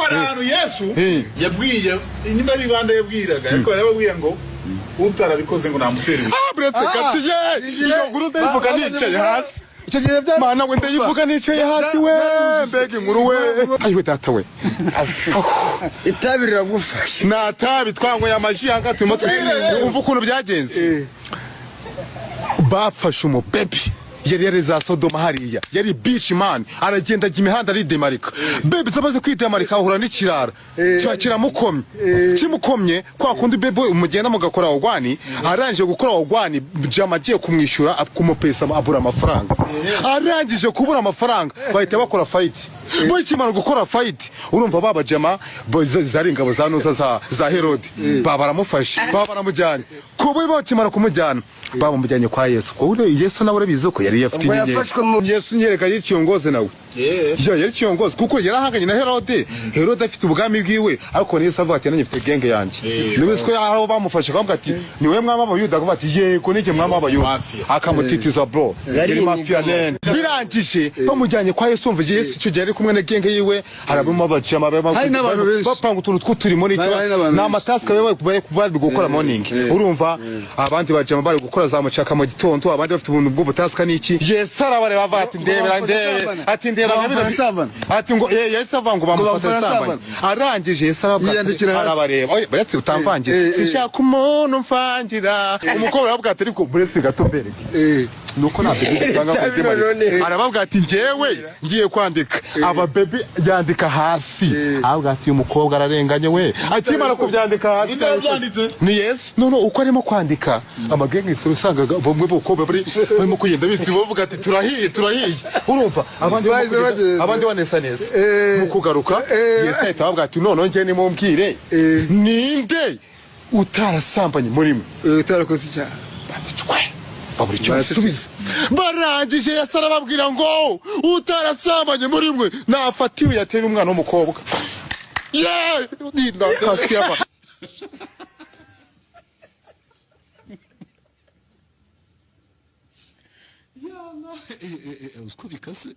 hari ahantu Yesu yabwiye nyuma y'ibanda yabwiraga ariko yarababwiye ngo utarabikoze ngo namutera buretse gatiye iyo nkuru ndayivuga nicaye hasi icyo gihe bya mana we ndayivuga nicaye hasi we mbega inkuru we ayiwe data we itabi riragufasha natabi twangoye amaji hanga turimo umva ukuntu byagenze bapfashe umubebi yari za Sodoma hariya yari beach man aragenda ajya imihanda aridemarika bebe zabaze kwidemarika ahura n'ikirara kiramukomye kimukomye kwa kundi bebe umugenda mugakora ogwani arangije gukora ogwani jama agiye kumwishyura kumupesa abura amafaranga arangije kubura amafaranga bahita bakora fight bo kimara gukora fight urumva baba jama zari ingabo za noza za Herode baba baramufashe baba baramujyanye kubo bakimara kumujyana baba mujyanye kwa Yesu ko Yesu nawe urabizo ko yari yafite Yesu nyereka y'icyongoze nawe yari cyongoze kuko yarahanganye na Herode afite ubwami bwiwe ariko Yesu avuga ati nanyifite genge yanjye niwe ko yaho bamufashe kavuga ati niwe mwama abayuda akavuga ati yego nike mwama abayuda akamutitiza bro yari mafia land birangije bamujyanye kwa Yesu umva Yesu icyo gihe ari kumwe na genge yiwe harabamo abacama bapanga utuntu tw'uturimo n'iki n'amataska bari gukora morning urumva abandi bajama bari gukora za mucaka mu gitondo abandi bafite ubuntu bw'ubutaska n'iki Yesu arabareba ava ati ndebera ati ndera ati ngo Yesu avango bamufata sambanye arangije Yesu arabareba baretse utamvangira sinshaka umuntu mfangira umukobwa aravuga ati ariko buretse gato bereke nuko nta bebe tanga kudimari arababwa ati njewe ngiye kwandika aba bebe yandika hasi avuga ati umukobwa ararenganye we akimara kubyandika hasi ni Yesu none uko arimo kwandika amagenge usanga bomwe bukobwa barimo kugenda bitsi bavuga ati turahiye urumva abandi banesa neza mukugaruka Yesu ahita avuga ati none ngiye nimumbwire ninde utarasambanye muri mwe utarakoze icyaha baburi cyo subiza barangije Yesu arababwira ngo utarasambanye muri mwe nafatiwe yatera umwana w'umukobwa ni nakasi yaba usko bikase